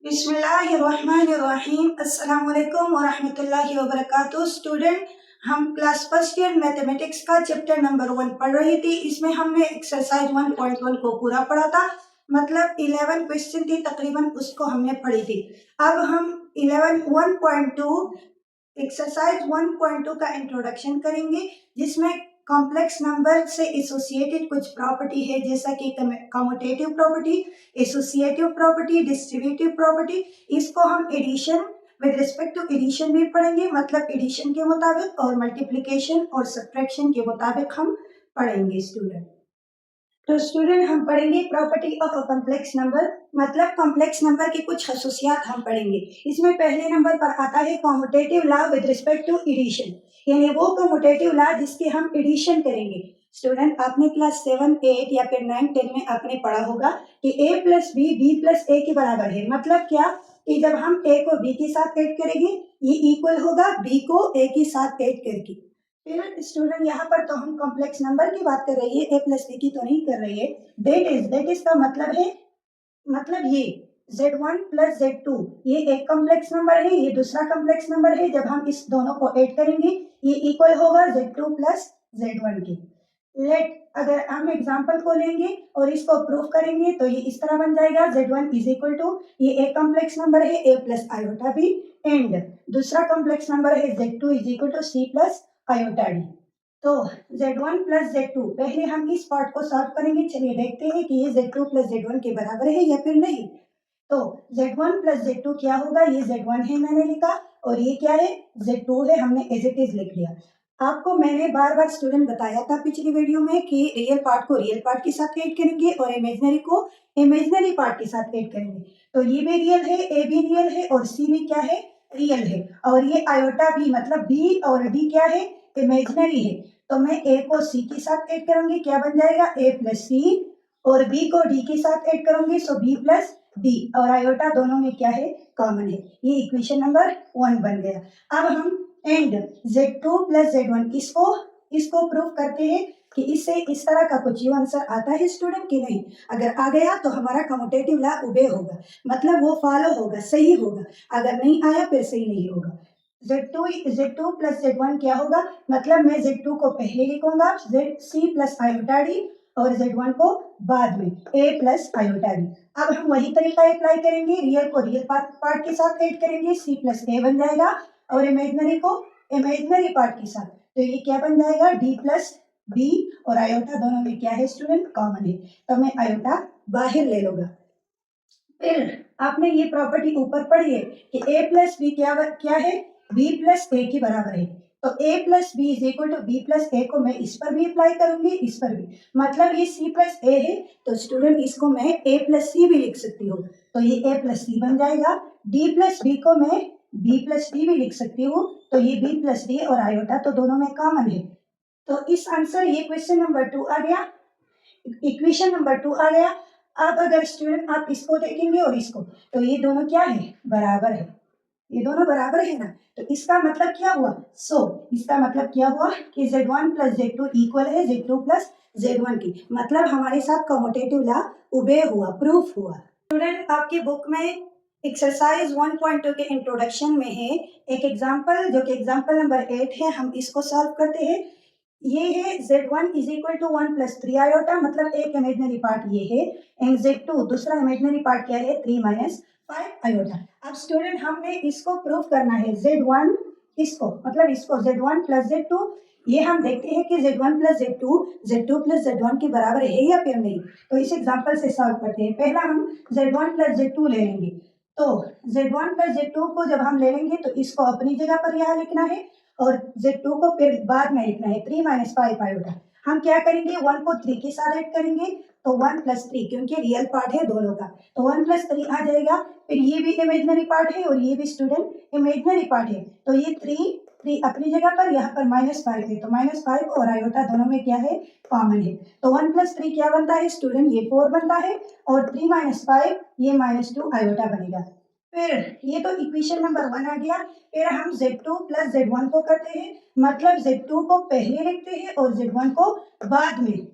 बिस्मिल्लाहिर्रहमानिर्रहीम। अस्सलाम वालेकुम वरहमतुल्लाहि वबरकातुहू। स्टूडेंट, हम क्लास फर्स्ट ईयर मैथमेटिक्स का चैप्टर नंबर 1 पढ़ रही थी। इसमें हमने एक्सरसाइज 1.1 को पूरा पढ़ा था, मतलब 11 क्वेश्चन थी तकरीबन, उसको हमने पढ़ी थी। अब हम 1.2 एक्सरसाइज 1.2 का इंट्रोडक्शन करेंगे, जिसमें कॉम्प्लेक्स नंबर से एसोसिएटेड कुछ प्रॉपर्टी है, जैसा कि commutative property, associative property, distributive property. इसको हम addition with respect to addition भी पढ़ेंगे, मतलब एडिशन के मुताबिक, और मल्टीप्लिकेशन और सब्ट्रैक्शन के मुताबिक हम पढ़ेंगे स्टूडेंट। तो स्टूडेंट, हम पढ़ेंगे property of a complex number, मतलब कॉम्प्लेक्स नंबर की कुछ खसूसियात हम पढ़ेंगे। इसमें पहले नंबर पर आता है commutative law with respect to addition, यानी वो कॉम्यूटेटिव लॉ जिसके हम एडिशन करेंगे। स्टूडेंट, आपने क्लास 7, 8 या फिर 9, 10 में आपने पढ़ा होगा कि a प्लस बी प्लस ए के बराबर है। मतलब क्या कि जब हम a को b के साथ ऐड करेंगे, ये इक्वल होगा b को a के साथ ऐड करके। फिर स्टूडेंट, यहाँ पर तो हम कॉम्प्लेक्स नंबर की बात कर रही है, a प्लस बी की तो नहीं कर रही है। दैट इज का मतलब है, मतलब ये z1 प्लस z2 ये एक कॉम्प्लेक्स नंबर है, ये दूसरा कॉम्प्लेक्स नंबर है। जब हम इस दोनों को ऐड करेंगे, ये इक्वल होगा z2 प्लस z1 के। लेट अगर हम एग्जांपल को लेंगे और इसको प्रूव करेंगे तो ये इस तरह बन जाएगा, z1 इज इक्वल टू, ये एक कॉम्प्लेक्स नंबर है a plus iota b, and दूसरा कॉम्प्लेक्स नंबर है z2 is equal to c plus iota d। तो z1 प्लस z2, पहले हम इस पार्ट को सॉल्व करेंगे। चलिए देखते हैं कि ये z2 प्लस z1 के बराबर है या फिर नहीं। तो z1 प्लस z2 क्या होगा, ये z1 है मैंने लिखा, और ये क्या है, z2 है, हमने एज इट इज लिख लिया। आपको मैंने बार बार स्टूडेंट बताया था पिछली वीडियो में कि रियल पार्ट को रियल पार्ट के साथ ऐड करेंगे और इमेजिनरी को इमेजिनरी पार्ट के साथ ऐड करेंगे। तो ये भी रियल है, ए भी रियल है, और सी भी क्या है, रियल है, और ये आयोटा भी, मतलब बी और डी क्या है, इमेजिनरी है। तो मैं ए को सी के साथ ऐड करूंगी, क्या बन जाएगा, ए प्लस सी, और बी को डी के साथ ऐड करूंगी, सो बी प्लस डी, और आयोटा दोनों में क्या है, कॉमन है। ये इक्वेशन नंबर 1 बन गया। अब हम एंड z2 प्लस z1 इसको प्रूव करते हैं कि इससे इस तरह का कुछ यू आंसर आता है स्टूडेंट कि नहीं। अगर आ गया तो हमारा कम्यूटेटिव लॉ ओबे होगा, मतलब वो फॉलो होगा, सही होगा। अगर नहीं आया फिर सही नहीं होगा। z2 प्लस z1 क्या होगा, मतलब मैं z2 को पहले लिखूंगा, c प्लस आयोटा डी, और z1 को बाद में, a प्लस आयोटा डी। अब हम वही तरीका अप्लाई करेंगे, रियल को रियल पार्ट के साथ ऐड करेंगे, c प्लस a बन जाएगा, और इमेजिनरी को इमेजिनरी पार्ट के साथ, तो ये क्या बन जाएगा, d प्लस b, और आयोटा दोनों में क्या है स्टूडेंट, कॉमन है। तो मैं आयोटा बाहर ले लूंगा। फिर आपने ये प्रॉपर्टी ऊपर पढ़ी है कि a प्लस बी क्या है, b प्लस ए के बराबर है। तो a plus B is equal to b plus A को मैं इस पर भी अप्लाई करूंगी, इस पर भी, मतलब ये c प्लस ए है, तो स्टूडेंट इसको मैं a प्लस सी भी लिख सकती हूँ। तो ये a प्लस सी बन जाएगा। d प्लस बी को मैं b प्लस डी भी लिख सकती हूँ, तो ये b प्लस डी और आयोटा तो दोनों में कॉमन है। तो इस आंसर, ये क्वेश्चन नंबर 2 आ गया, इक्वेशन नंबर 2 आ गया। अब अगर स्टूडेंट आप इसको देखेंगे और इसको, तो ये दोनों क्या है, बराबर है, ये दोनों बराबर है ना। तो इसका मतलब क्या हुआ, इसका मतलब क्या हुआ कि z1 प्लस z2 इक्वल है z2 प्लस z1 की, मतलब हमारे साथ कम्यूटेटिव लॉ ओबे हुआ, प्रूफ हुआ। स्टूडेंट, आपकी बुक में एक्सरसाइज 1.2 के इंट्रोडक्शन में है एक एग्जाम्पल, जो कि एग्जाम्पल नंबर 8 है। हम इसको सॉल्व करते हैं। ये है z1 is equal to 1 plus 3 iota, मतलब एक इमेजिनरी पार्ट ये है, एंड z2 दूसरा इमेजिनरी पार्ट क्या है, 3 माइनस 5 आयोटा। अब स्टूडेंट, हमने इसको प्रूफ करना है, z1 इसको, मतलब इसको z1 प्लस z2, ये हम देखते हैं कि z1 plus z2 plus z1 के बराबर है या फिर नहीं। तो इस एग्जांपल से सॉल्व करते हैं। पहला हम z1 प्लस z2 ले लेंगे। तो z1 प्लस z2 को जब हम ले लेंगे तो इसको अपनी जगह पर यहाँ लिखना है, और z2 को फिर बाद में लिखना है, 3 माइनस 5 आयोटा। हम क्या करेंगे, 1 को 3 के साथ ऐड करेंगे, तो 1 प्लस 3, क्योंकि रियल पार्ट है दोनों का, तो 1 प्लस 3 आ जाएगा। फिर ये भी इमेजिनरी पार्ट है और ये भी स्टूडेंट इमेजिनरी पार्ट है, तो ये 3 अपनी जगह पर, यहाँ पर माइनस 5 है, तो माइनस 5 और आयोटा दोनों में क्या है, कॉमन है। तो 1 प्लस 3 क्या बनता है स्टूडेंट, ये 4 बनता है, और 3 माइनस 5 ये माइनस 2 आयोटा बनेगा। फिर ये तो इक्वेशन नंबर 1 आ गया। फिर हम z2 प्लस z1 को करते हैं, मतलब z2 को पहले लिखते हैं और z1 को बाद में।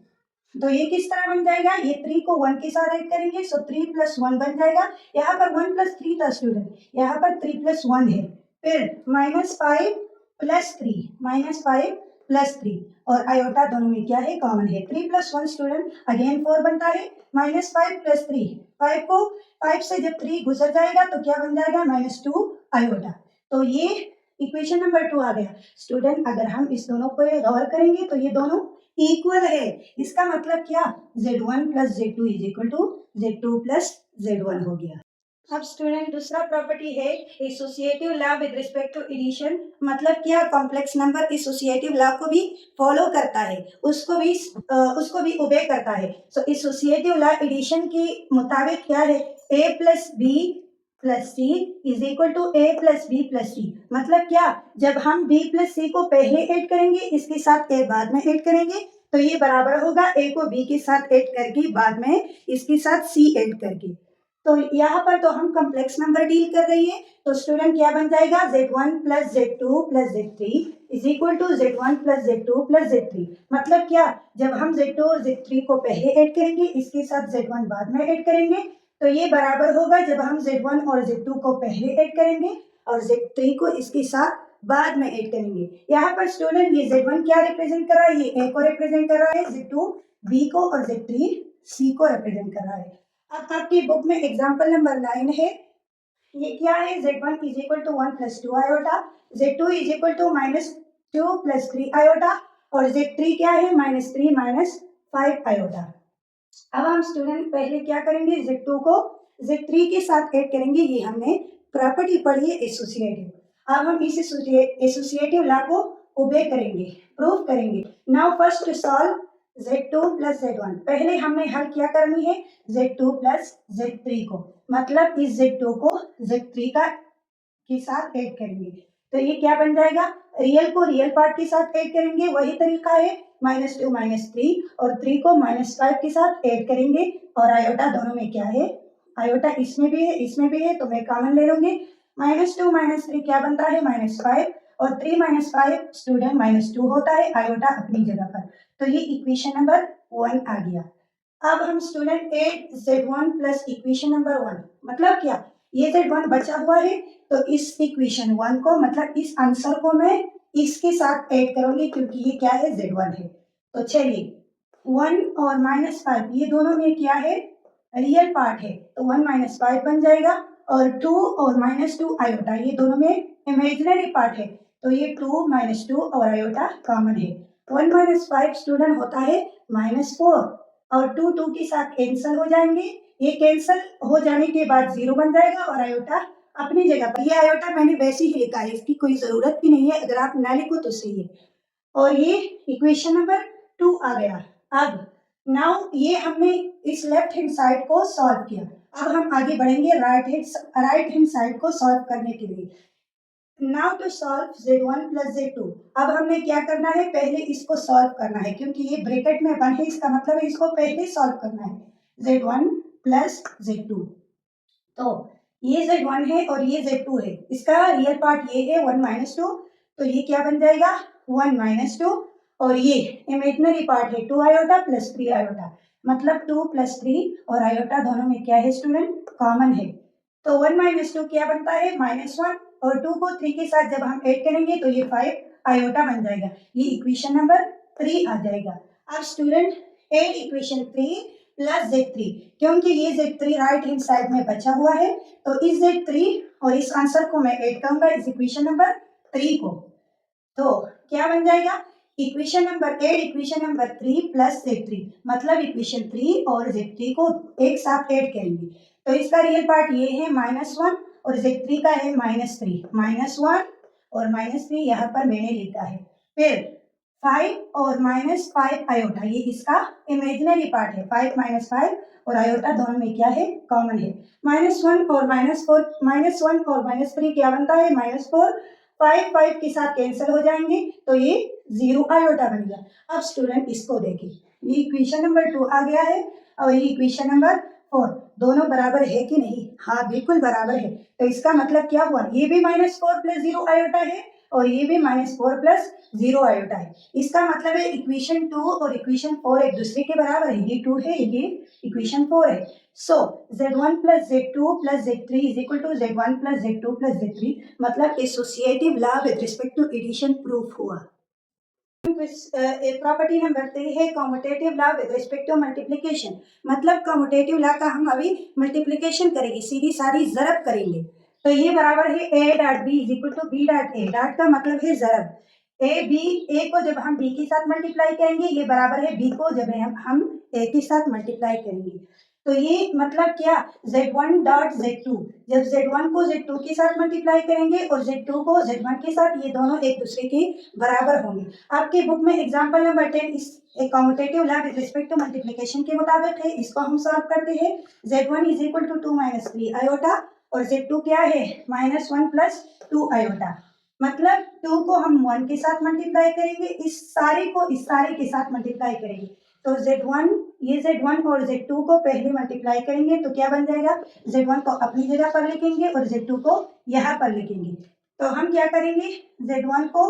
तो ये किस तरह बन जाएगा, ये 3 को 1 के साथ ऐड करेंगे, सो 3 + 1 बन जाएगा। यहाँ पर 1 + 3 था स्टूडेंट, यहाँ पर 3 + 1 है। फिर -5 + 3, -5 + 3 और आयोटा दोनों में क्या है, कॉमन है। 3 + 1 स्टूडेंट अगेन 4 बनता है, -5 + 3, 5 से जब 3 गुजर जाएगा तो क्या बन जाएगा, -2 आयोटा। तो ये इक्वेशन नंबर 2 आ गया। स्टूडेंट अगर हम इस दोनों को गौर करेंगे तो ये दोनों इक्वल है। इसका मतलब क्या, Z1 + Z2 = Z2 + Z1 हो गया। अब स्टूडेंट दूसरा प्रॉपर्टी है associative law with respect to addition. मतलब क्या, कॉम्प्लेक्स नंबर एसोसिएटिव लॉ को भी फॉलो करता है, उसको भी ओबे करता है। सो एसोसिएटिव लॉ एडिशन के मुताबिक क्या है, a + b + c = a + b + c। मतलब क्या, जब हम b + c को पहले ऐड करेंगे, इसके साथ a बाद में ऐड करेंगे, तो ये बराबर होगा a को b के साथ ऐड करके बाद में इसके साथ c ऐड करके। तो यहाँ पर तो हम कॉम्प्लेक्स नंबर डील कर रही है। तो स्टूडेंट क्या बन जाएगा, Z1 + Z2 + Z3 = Z1 + Z2 + Z3। मतलब क्या, जब हम Z2 और Z3 को पहले ऐड करेंगे, इसके साथ Z1 बाद में ऐड करेंगे, तो ये बराबर होगा जब हम Z1 और Z2 को पहले ऐड करेंगे और Z3 को इसके साथ बाद में ऐड करेंगे। यहाँ पर स्टूडेंट ये Z1 क्या रिप्रेजेंट कर रहा है, ये A को रिप्रेजेंट कर रहा है, Z2 B को और Z3 C को रिप्रेजेंट कर रहा है। अब आपकी बुक में एग्जाम्पल नंबर 9 है। ये क्या है, Z1 = 1 + 2 आयोटा, Z2 = -2 + 3 आयोटा और Z3 क्या है, -3 - 5 आयोटा। अब हम स्टूडेंट पहले क्या करेंगे, Z2 को Z3 के साथ ऐड करेंगे। ये हमने प्रॉपर्टी पढ़ी है एसोसिएटिव। अब हम इस एसोसिएटिव लॉ को ओबे करेंगे, प्रूव करेंगे। Now first to solve Z2 + Z1। पहले हमने हल क्या करनी है, Z2 + Z3 को, मतलब इस Z2 को Z3 के साथ ऐड करेंगे। तो ये क्या बन जाएगा, रियल को रियल पार्ट के साथ ऐड करेंगे, वही तरीका है, -2 - 3 और 3 को -5 के साथ ऐड करेंगे और आयोटा दोनों में क्या है, आयोटा इसमें भी है इसमें भी है, तो मैं कॉमन ले लूंगी। -2 - 3 क्या बनता है, -5 और 3 - 5 स्टूडेंट -2 होता है, आयोटा अपनी जगह पर। तो ये इक्वेशन नंबर 1 आ गया। अब हम student add Z1 plus equation number 1। मतलब क्या, ये Z1 बचा हुआ है, तो इस इक्वेशन 1 को, मतलब इस आंसर को मैं इसके साथ ऐड करूंगी, क्योंकि ये क्या है, Z1 है। तो चलिए 1 और -5 ये दोनों में क्या है, रियल पार्ट है, तो 1 - 5 बन जाएगा। और 2 और -2 आयोटा ये दोनों में इमेजिनरी पार्ट है, तो ये 2 - 2 और आयोटा कॉमन है। 1 - 5 स्टूडेंट होता है -4 और 2 2 के साथ कैंसिल हो जाएंगे। ये कैंसिल हो जाने के बाद 0 बन जाएगा और आयोटा अपनी जगह पर। ये आयोटा मैंने वैसे ही लिखा है, इसकी कोई जरूरत भी नहीं है, अगर आप ना लिखो तो सही है। और ये इक्वेशन नंबर 2 आ गया। अब नाउ ये हमने इस लेफ्ट हैंड साइड को सॉल्व किया। अब हम आगे बढ़ेंगे राइट हैंड साइड को सॉल्व करने के लिए। Now to solve Z1 + Z2। अब हमने क्या करना है, पहले इसको सॉल्व करना है, क्योंकि ये ब्रैकेट में 1 है, इसका मतलब है इसको पहले सॉल्व करना है। Z1 + Z2, तो ये Z1 है और ये Z2 है, इसका रियल पार्ट ये है 1 - 2, तो ये क्या बन जाएगा, 1 - 2 और ये इमेजिनरी पार्ट है 2 आयोटा + 3 आयोटा, मतलब 2 + 3 और आयोटा दोनों में क्या है स्टूडेंट, कॉमन है। तो 1 - 2 क्या बनता है, -1 और 2 को 3 के साथ जब हम ऐड करेंगे तो ये 5 आयोटा बन जाएगा। ये इक्वेशन नंबर 3 आ जाएगा। अब स्टूडेंट ऐड इक्वेशन 3 + Z3, क्योंकि ये Z3 राइट हैंड साइड में बचा हुआ है, तो इस Z3 और इस आंसर को मैं ऐड करूंगा इस इक्वेशन नंबर 3 को। तो क्या बन जाएगा, equation number 8 equation number 3 + Z3, मतलब इक्वेशन 3 और Z3 को एक साथ ऐड करेंगे। तो इसका रियल पार्ट ये है -1 और Z3 का है -3, -1 और -3 यहाँ पर मैंने लिखा है। फिर 5 और -5 आयोटा, ये इसका इमेजिनरी पार्ट है, 5 - 5 और आयोटा दोनों में क्या है, कॉमन है। -1 और -4, -1 और -3 क्या बनता है, -4, 5 के साथ कैंसिल हो जाएंगे, तो ये 0 आयोटा बन गया। अब स्टूडेंट इसको देखिए, ये इक्वेशन नंबर 2 आ गया है और ये इक्वेशन नंबर 4, दोनों बराबर है कि नहीं, हाँ बिल्कुल बराबर है। तो इसका मतलब क्या हुआ, ये भी -4 + 0 आयोटा है और ये भी -4 प्लस 0 आयोटा है। इसका मतलब है इक्वेशन 2 और इक्वेशन 4 एक दूसरे के बराबर है। ये 2 है, ये इक्वेशन 4 है। So Z1 plus Z2 plus Z3 is equal to Z1 plus Z2 plus Z3, मतलब associative law with respect to addition proof हुआ। प्रॉपर्टी नंबर 3 है commutative law with respect to multiplication, मतलब कॉम्यूटेटिव लॉ का हम अभी multiplication करेंगे, सीधी सारी जरब करेंगे। तो ये बराबर है a dot b is equal to b dot a। Dot का मतलब है जरब। a को जब हम b के साथ मल्टीप्लाई करेंगे, ये बराबर है b को जब हम a के साथ मल्टीप्लाई करेंगे। तो ये मतलब क्या, Z1 डॉट Z2, जब Z1 को Z2 के साथ मल्टीप्लाई करेंगे और Z2 को Z1 के साथ, ये दोनों एक दूसरे के बराबर होंगे। आपके बुक में एग्जांपल नंबर 10 इस commutative law with respect to multiplication के मुताबिक है। इसको हम सॉल्व करते हैं। Z1 is equal to 2 minus 3 iota और Z2 क्या है, -1 प्लस 2 आयोटा। मतलब 2 को हम 1 के साथ मल्टीप्लाई करेंगे, इस सारे को इस सारे के साथ मल्टीप्लाई करेंगे। तो Z1, ये Z1 और Z2 को पहले मल्टीप्लाई करेंगे तो क्या बन जाएगा, Z1 को अपनी जगह पर लिखेंगे और Z2 को यहाँ पर लिखेंगे। तो हम क्या करेंगे, Z1 को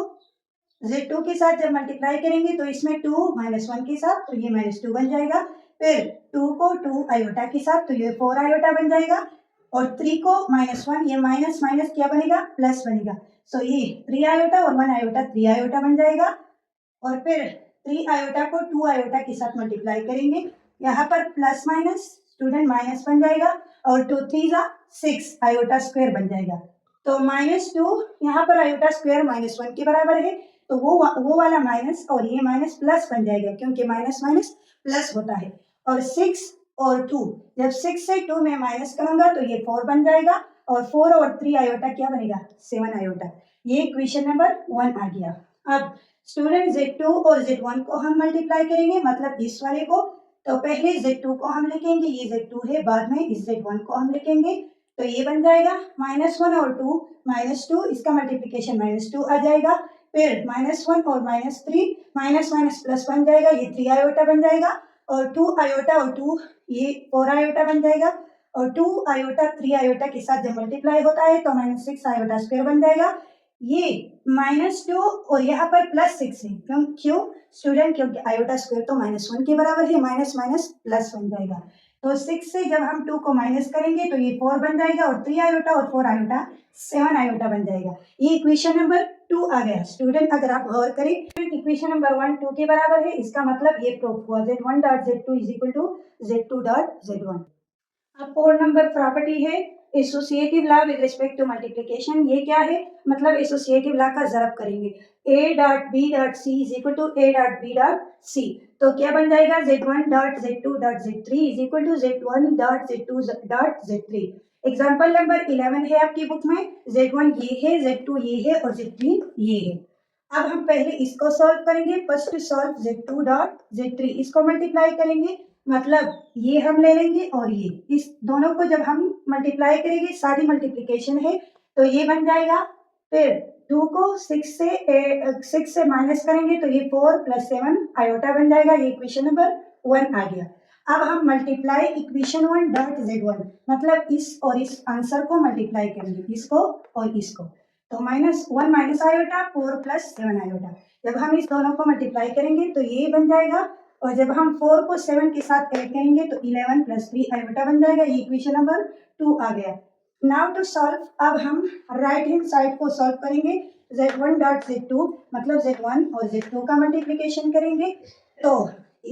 Z2 के साथ जब मल्टीप्लाई करेंगे तो इसमें 2 -1 के साथ तो ये -2 बन जाएगा। फिर 2 को 2 आयोटा के साथ तो ये 4 आयोटा बन जाएगा। और 3 को -1, ये माइनस माइनस क्या बनेगा, प्लस बनेगा। सो ये 3 आयोटा और 1 आयोटा 3 आयोटा बन जाएगा। और फिर 3 आयोटा को 2 आयोटा के साथ मल्टीप्लाई करेंगे, यहाँ पर प्लस माइनस स्टूडेंट माइनस बन जाएगा और 2 3 6 आयोटा स्क्वायर बन जाएगा। तो -2 यहाँ पर आयोटा स्क्वायर -1 के बराबर है, तो वो वाला माइनस और ये माइनस प्लस बन जाएगा, क्योंकि माइनस माइनस प्लस होता है। और 6 और 2, जब 6 से 2 में माइनस करूंगा तो ये 4 बन जाएगा और 4 और 3 आयोटा क्या बनेगा, 7 आयोटा। ये इक्वेशन नंबर 1 आ गया। अब स्टूडेंट Z2 और Z1 को हम मल्टीप्लाई करेंगे, मतलब इस वाले को। तो पहले Z2 को हम लिखेंगे, ये Z2 है, बाद में इस Z1 को हम लिखेंगे। तो ये बन जाएगा -1 और 2, -2 इसका मल्टीप्लिकेशन -2 आ जाएगा। फिर -1 और -3, माइनस माइनस प्लस बन जाएगा, ये 3 आयोटा बन जाएगा। और 2 आयोटा और 2 ये 4 आयोटा बन जाएगा। और 2 आयोटा 3 आयोटा के साथ जब मल्टीप्लाई होता है तो -6 आयोटा स्क्वायर बन जाएगा। ये -2 और यहाँ पर +6 है, क्यों स्टूडेंट, क्योंकि आयोटा स्क्वायर तो -1 के बराबर है, माइनस माइनस प्लस बन जाएगा। तो 6 से जब हम 2 को माइनस करेंगे तो ये 4 बन जाएगा और 3 आयोटा और 4 आयोटा 7 आयोटा बन जाएगा। ये इक्वेशन नंबर 2 आ गया। स्टूडेंट अगर आप गौर करें, इक्वेशन नंबर 1 2 के बराबर है, इसका मतलब ये प्रूफ हुआ Z1 dot Z2 is equal to Z2 dot Z1। अब 4 नंबर प्रॉपर्टी है associative law with respect to multiplication. ये क्या है, मतलब एसोसिएटिव लॉ का जरब करेंगे। A dot B dot C is equal to A dot B dot C। तो क्या बन जाएगा, Z1 dot Z2 dot Z3 is equal to Z1 dot Z2 dot Z3। Example number 11 है आपकी बुक में। Z1 ये है, Z2 ये है और Z3 ये है। अब हम पहले इसको सॉल्व करेंगे। First solve Z2 dot Z3, इसको मल्टीप्लाई करेंगे, मतलब ये हम ले लेंगे और ये, इस दोनों को जब हम मल्टीप्लाई करेंगे, सारी मल्टीप्लिकेशन है, तो ये बन जाएगा। फिर 2 को 6 से माइनस करेंगे तो ये 4 + 7 आयोटा बन जाएगा। ये इक्वेशन नंबर 1 आ गया। अब हम मल्टीप्लाई इक्वेशन 1 डॉट Z1, मतलब इस और इस आंसर को मल्टीप्लाई करेंगे, इसको और इसको। तो -1 माइनस आयोटा 4 + 7 आयोटा। जब हम इस दोनों को मल्टीप्लाई करेंगे तो ये बन जाएगा, और जब हम 4 को 7 के साथ ऐड करेंगे तो 11 + 3 आयोटा बन जाएगा। ये इक्वेशन नंबर 2 आ गया। नाउ टू सॉल्व, अब हम राइट हैंड साइड को सॉल्व करेंगे। Z1 डॉट Z2, मतलब Z1 और Z2 का मल्टीप्लिकेशन करेंगे तो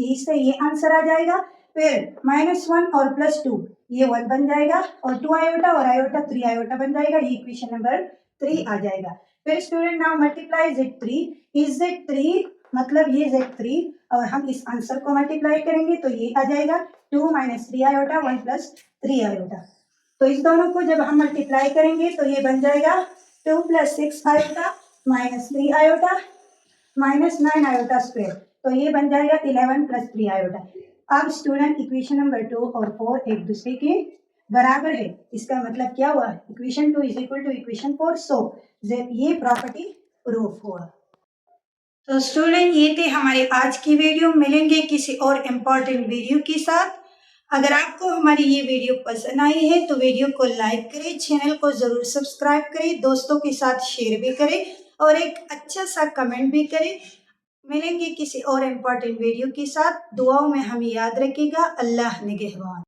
इससे ये आंसर आ जाएगा। फिर -1 और +2 ये 1 बन जाएगा, और 2 आयोटा और आयोटा 3 आयोटा बन जाएगा। ये इक्वेशन नंबर 3 आ जाएगा। फिर स्टूडेंट नाउ मल्टीप्लाई Z3, इस Z3 मतलब ये Z3, और हम इस आंसर को मल्टीप्लाई करेंगे तो ये आ जाएगा 2 - 3 आयोटा 1 + 3 आयोटा। तो इस दोनों को जब हम मल्टीप्लाई करेंगे तो ये बन जाएगा 2 + 6 आयोटा -3 आयोटा -9 आयोटा स्क्वायर। तो ये बन जाएगा 11 + 3 आयोटा। अब स्टूडेंट इक्वेशन नंबर 2 और 4 एक दूसरे के बराबर है। इसका मतलब क्या हुआ, equation 2 is equal to equation 4। So ये प्रॉपर्टी प्रूफ हुआ। तो स्टूडेंट ये थे हमारे आज की वीडियो। मिलेंगे किसी और इम्पोर्टेंट वीडियो के साथ। अगर आपको हमारी ये वीडियो पसंद आई है तो वीडियो को लाइक करें, चैनल को ज़रूर सब्सक्राइब करें, दोस्तों के साथ शेयर भी करें और एक अच्छा सा कमेंट भी करें। मिलेंगे किसी और इम्पोर्टेंट वीडियो के साथ। दुआओं में हमें याद रखिएगा। अल्लाह निगहबान।